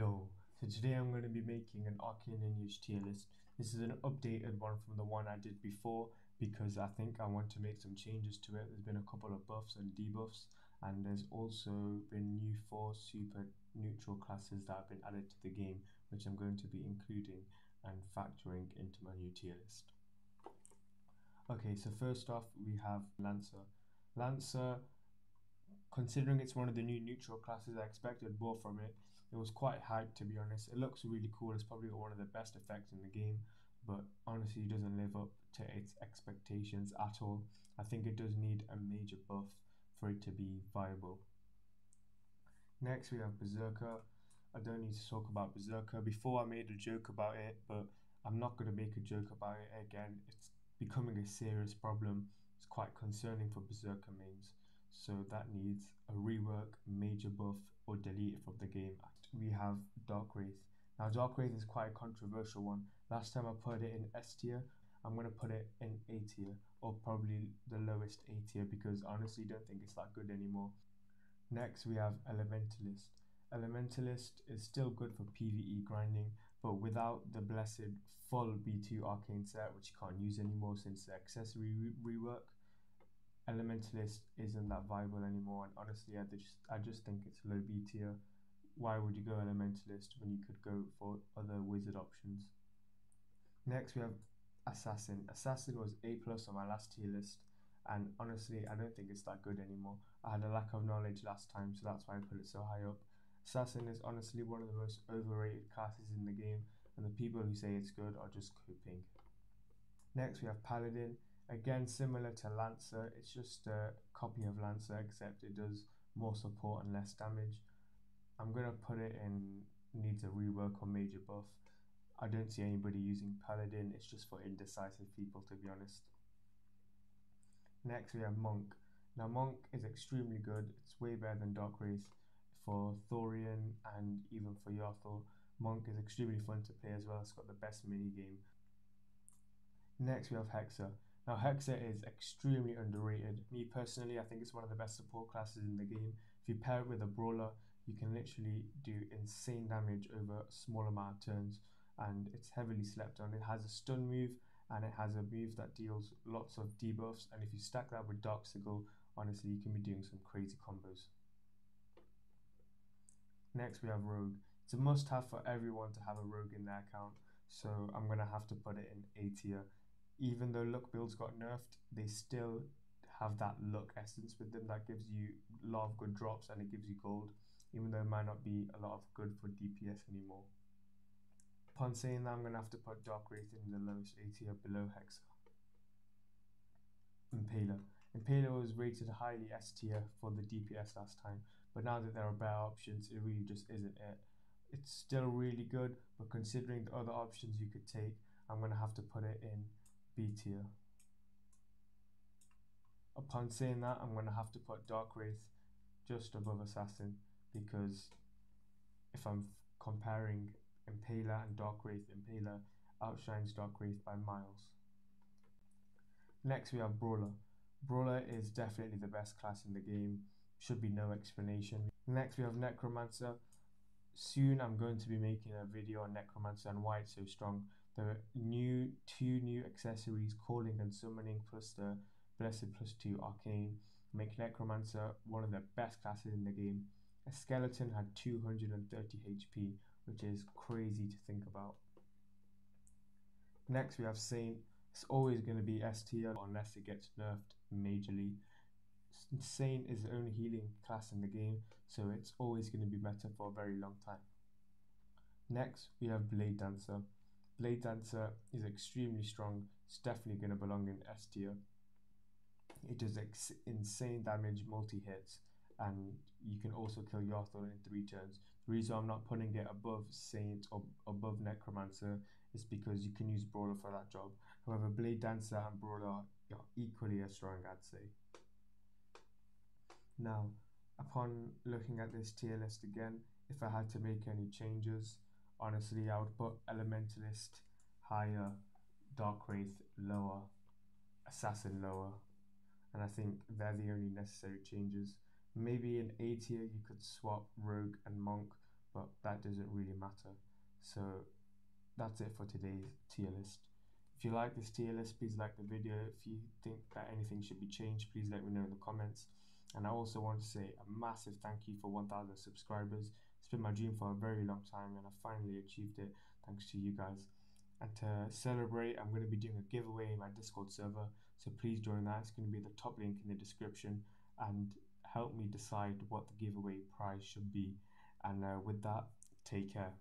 Yo, so today I'm going to be making an Arcane Lineage tier list. This is an updated one from the one I did before because I think I want to make some changes to it. There's been a couple of buffs and debuffs, and there's also been new 4 super neutral classes that have been added to the game, which I'm going to be including and factoring into my new tier list. Okay, so first off we have Lancer. Lancer, considering it's one of the new neutral classes, I expected more from it. It was quite hyped, to be honest. It looks really cool. It's probably one of the best effects in the game, but honestly, it doesn't live up to its expectations at all. I think it does need a major buff for it to be viable. Next, we have Berserker. I don't need to talk about Berserker. Before I made a joke about it, but I'm not going to make a joke about it again. It's becoming a serious problem. It's quite concerning for Berserker mains. So that needs a rework, major buff, or delete it from the game. We have Dark Wraith. Now Dark Wraith is quite a controversial one. Last time I put it in S tier. I'm going to put it in A tier, or probably the lowest A tier, because I honestly don't think it's that good anymore. Next we have Elementalist. Elementalist is still good for PvE grinding, but without the blessed full B2 Arcane set, which you can't use anymore since the accessory rework, Elementalist isn't that viable anymore, and honestly I just think it's low B tier. Why would you go Elementalist when you could go for other wizard options? Next we have Assassin. Assassin was A plus on my last tier list, and honestly I don't think it's that good anymore. I had a lack of knowledge last time, so that's why I put it so high up. Assassin is honestly one of the most overrated classes in the game, and the people who say it's good are just coping. Next we have Paladin. Again, similar to Lancer, it's just a copy of Lancer, except it does more support and less damage. I'm going to put it in needs a rework or major buff. I don't see anybody using Paladin, it's just for indecisive people, to be honest. Next we have Monk. Now Monk is extremely good, it's way better than Dark Wraith. For Thorian and even for Yordle, Monk is extremely fun to play as well, it's got the best mini game. Next we have Hexer. Now Hexer is extremely underrated. Me personally, I think it's one of the best support classes in the game. If you pair it with a brawler, you can literally do insane damage over a small amount of turns, and it's heavily slept on. It has a stun move, and it has a move that deals lots of debuffs, and if you stack that with Darksigil, honestly you can be doing some crazy combos. Next we have Rogue. It's a must have for everyone to have a Rogue in their account, so I'm going to have to put it in A tier. Even though luck builds got nerfed, they still have that luck essence with them that gives you a lot of good drops and it gives you gold, even though it might not be a lot of good for DPS anymore. Upon saying that, I'm going to have to put Dark Wraith in the lowest A tier below Hexer. Impaler. Impaler was rated highly S tier for the DPS last time, but now that there are better options, it really just isn't it. It's still really good, but considering the other options you could take, I'm going to have to put it in B tier. Upon saying that, I'm going to have to put Dark Wraith just above Assassin, because if I'm comparing Impaler and Dark Wraith, Impaler outshines Dark Wraith by miles. Next we have Brawler. Brawler is definitely the best class in the game, should be no explanation. Next we have Necromancer. Soon I'm going to be making a video on Necromancer and why it's so strong. The two new accessories, Calling and Summoning, plus the Blessed +2 Arcane, make Necromancer one of the best classes in the game. A skeleton had 230 HP, which is crazy to think about. Next we have Saint. It's always going to be S tier unless it gets nerfed majorly. Saint is the only healing class in the game, so it's always going to be better for a very long time. Next we have Blade Dancer. Blade Dancer is extremely strong, it's definitely going to belong in S tier. It does insane damage multi-hits, and you can also kill Yordle in 3 turns. The reason I'm not putting it above Saint or above Necromancer is because you can use Brawler for that job. However, Blade Dancer and Brawler are equally as strong, I'd say. Now, upon looking at this tier list again, if I had to make any changes, honestly I would put Elementalist higher, Dark Wraith lower, Assassin lower, and I think they're the only necessary changes. Maybe in A tier you could swap Rogue and Monk, but that doesn't really matter. So that's it for today's tier list. If you like this tier list, please like the video. If you think that anything should be changed, please let me know in the comments. And I also want to say a massive thank you for 1,000 subscribers. It's been my dream for a very long time, and I finally achieved it thanks to you guys. And to celebrate, I'm going to be doing a giveaway in my Discord server, so please join that. It's going to be the top link in the description, and help me decide what the giveaway prize should be. And with that, take care.